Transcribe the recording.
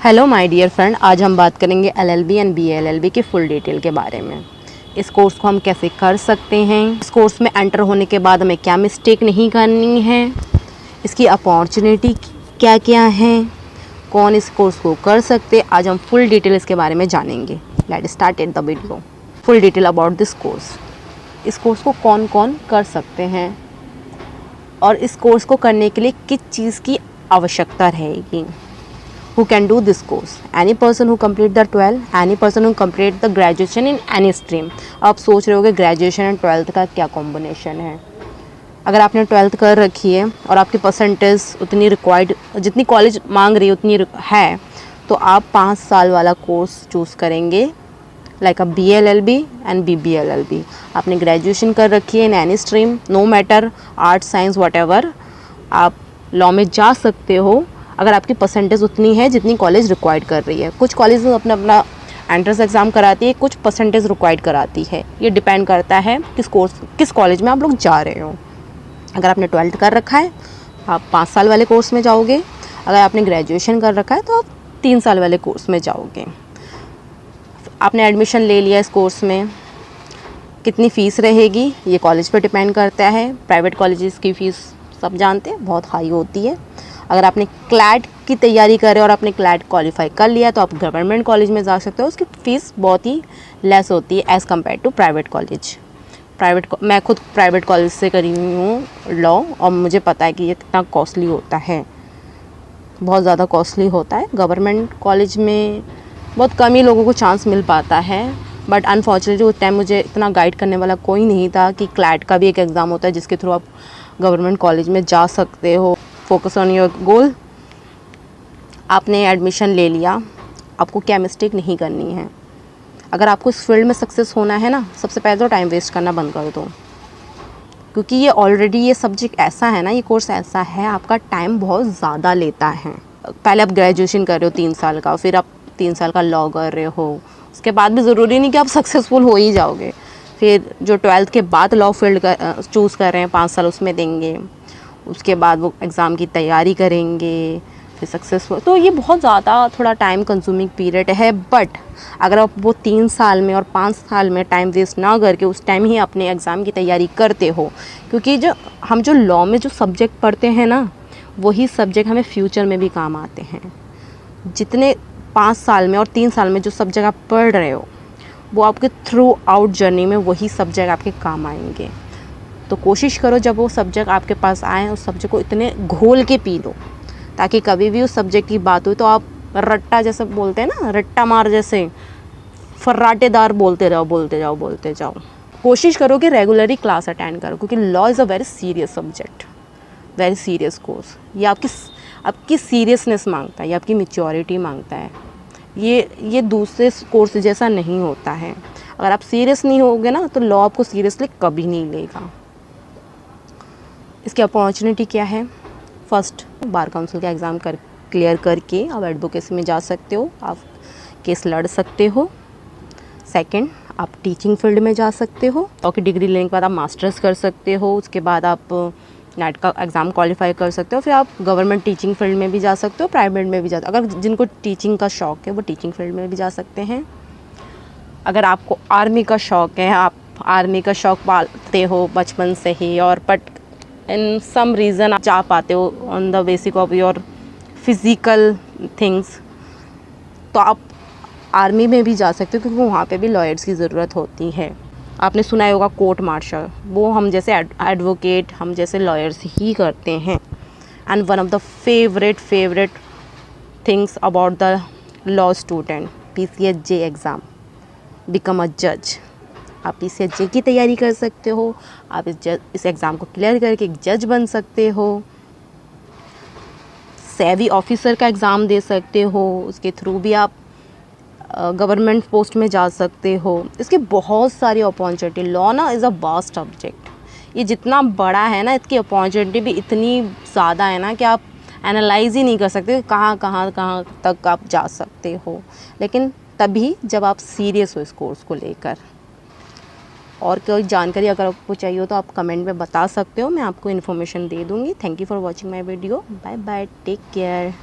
Hello my dear friend, आज हम बात करेंगे एलएलबी एंड बीएलएलबी के फुल डिटेल के बारे में। इस कोर्स को हम कैसे कर सकते हैं, इस कोर्स में एंटर होने के बाद हमें क्या मिस्टेक नहीं करनी है, इसकी अपॉर्चुनिटी क्या क्या है, कौन इस कोर्स को कर सकते, आज हम फुल डिटेल इसके बारे में जानेंगे। Let's start the video. Full detail about this course. इस कोर्स को कौन कौन कर सकते हैं और इस कोर्स को करने के लिए किस चीज़ की आवश्यकता रहेगी। Who can do this course? Any person who complete the 12, any person who complete the graduation in any stream। आप सोच रहे होगे ग्रेजुएशन एंड 12th का क्या कॉम्बिनेशन है। अगर आपने 12th कर रखी है और आपकी परसेंटेज उतनी रिक्वायर्ड, जितनी कॉलेज मांग रही है उतनी है, तो आप 5 साल वाला कोर्स चूज़ करेंगे, like a BLLB and BBLLB। आपने ग्रेजुएशन कर रखी है in any stream, no matter arts science whatever, आप लॉ में जा सकते हो अगर आपकी परसेंटेज उतनी है जितनी कॉलेज रिक्वायर्ड कर रही है। कुछ कॉलेज अपना अपना एंट्रेंस एग्ज़ाम कराती है, कुछ परसेंटेज रिक्वायर्ड कराती है। ये डिपेंड करता है किस कॉलेज में आप लोग जा रहे हो। अगर आपने 12th कर रखा है आप 5 साल वाले कोर्स में जाओगे, अगर आपने ग्रेजुएशन कर रखा है तो आप 3 साल वाले कोर्स में जाओगे। आपने एडमिशन ले लिया इस कोर्स में, कितनी फ़ीस रहेगी ये कॉलेज पर डिपेंड करता है। प्राइवेट कॉलेजेस की फ़ीस सब जानते हैं, बहुत हाई होती है। अगर आपने क्लैट की तैयारी कर रहे हो और आपने क्लैट क्वालिफाई कर लिया तो आप गवर्नमेंट कॉलेज में जा सकते हो। उसकी फ़ीस बहुत ही लेस होती है as compare to private college. मैं खुद प्राइवेट कॉलेज से करी हूँ लॉ, और मुझे पता है कि ये कितना कॉस्टली होता है, बहुत ज़्यादा कॉस्टली होता है। गवर्नमेंट कॉलेज में बहुत कम ही लोगों को चांस मिल पाता है, बट अनफॉर्चुनेटली उस टाइम मुझे इतना गाइड करने वाला कोई नहीं था कि क्लैट का भी एक एग्ज़ाम होता है जिसके थ्रू आप गवर्नमेंट कॉलेज में जा सकते हो। Focus on your goal. आपने एडमिशन ले लिया, आपको क्या मिस्टेक नहीं करनी है। अगर आपको इस फील्ड में सक्सेस होना है ना, सबसे पहले तो टाइम वेस्ट करना बंद कर दो, क्योंकि ये ऑलरेडी ये सब्जेक्ट ऐसा है ना, ये कोर्स ऐसा है, आपका टाइम बहुत ज़्यादा लेता है। पहले आप ग्रेजुएशन कर रहे हो 3 साल का, फिर आप 3 साल का लॉ कर रहे हो, उसके बाद भी ज़रूरी नहीं कि आप सक्सेसफुल हो ही जाओगे। फिर जो 12th के बाद लॉ फील्ड का चूज़ कर रहे हैं 5 साल उसमें देंगे, उसके बाद वो एग्ज़ाम की तैयारी करेंगे, फिर सक्सेसफुल। तो ये बहुत ज़्यादा थोड़ा टाइम कंज्यूमिंग पीरियड है। बट अगर आप वो 3 साल में और 5 साल में टाइम वेस्ट ना करके उस टाइम ही अपने एग्ज़ाम की तैयारी करते हो, क्योंकि जो लॉ में जो सब्जेक्ट पढ़ते हैं ना, वही सब्जेक्ट हमें फ्यूचर में भी काम आते हैं। जितने 5 साल में और 3 साल में जो सब्जेक्ट आप पढ़ रहे हो, वो आपके थ्रू आउट जर्नी में वही सब्जेक्ट आपके काम आएंगे। तो कोशिश करो जब वो सब्जेक्ट आपके पास आए उस सब्जेक्ट को इतने घोल के पी लो, ताकि कभी भी उस सब्जेक्ट की बात हो तो आप रट्टा जैसे बोलते हैं ना, रट्टा मार जैसे फर्राटेदार बोलते जाओ। कोशिश करो कि रेगुलरली क्लास अटेंड करो, क्योंकि law is a very serious subject, very serious course. ये आपकी सीरियसनेस मांगता है, ये आपकी मैच्योरिटी मांगता है। ये दूसरे कोर्स जैसा नहीं होता है। अगर आप सीरियस नहीं होगे ना तो लॉ आपको सीरियसली कभी नहीं लेगा। इसकी अपॉर्चुनिटी क्या है? फर्स्ट, बार काउंसिल का एग्ज़ाम क्लियर करके आप एडवोकेसी में जा सकते हो, आप केस लड़ सकते हो। सेकंड, आप टीचिंग फील्ड में जा सकते हो, और डिग्री लेने के बाद आप मास्टर्स कर सकते हो। उसके बाद आप नेट का एग्ज़ाम क्वालिफाई कर सकते हो, फिर आप गवर्नमेंट टीचिंग फील्ड में भी जा सकते हो, प्राइवेट में भी जा, अगर जिनको टीचिंग का शौक़ है वो टीचिंग फील्ड में भी जा सकते हैं। अगर आपको आर्मी का शौक़ है, आप आर्मी का शौक़ पालते हो बचपन से ही, और बट इन सम रीज़न आप जा पाते हो on the basic of your physical things, तो आप आर्मी में भी जा सकते हो, क्योंकि वहाँ पे भी लॉयर्स की ज़रूरत होती है। आपने सुना होगा कोर्ट मार्शल, वो हम जैसे एडवोकेट, हम जैसे लॉयर्स ही करते हैं। And one of the favourite things about the law student, PCHJ exam, become a जज। आप PCHJ की तैयारी कर सकते हो, आप इस एग्ज़ाम को क्लियर करके एक जज बन सकते हो। सेवी ऑफिसर का एग्ज़ाम दे सकते हो, उसके थ्रू भी आप गवर्नमेंट पोस्ट में जा सकते हो। इसकी बहुत सारी अपॉर्चुनिटी। लॉ ना इज़ अ वास्ट सब्जेक्ट, ये जितना बड़ा है ना, इसकी अपॉर्चुनिटी भी इतनी ज़्यादा है ना कि आप एनालाइज़ ही नहीं कर सकते कहाँ तक आप जा सकते हो। लेकिन तभी जब आप सीरियस हो इस कोर्स को लेकर। और कोई जानकारी अगर आपको चाहिए हो तो आप कमेंट में बता सकते हो, मैं आपको इन्फॉर्मेशन दे दूँगी। Thank you for watching my video. Bye bye, take care.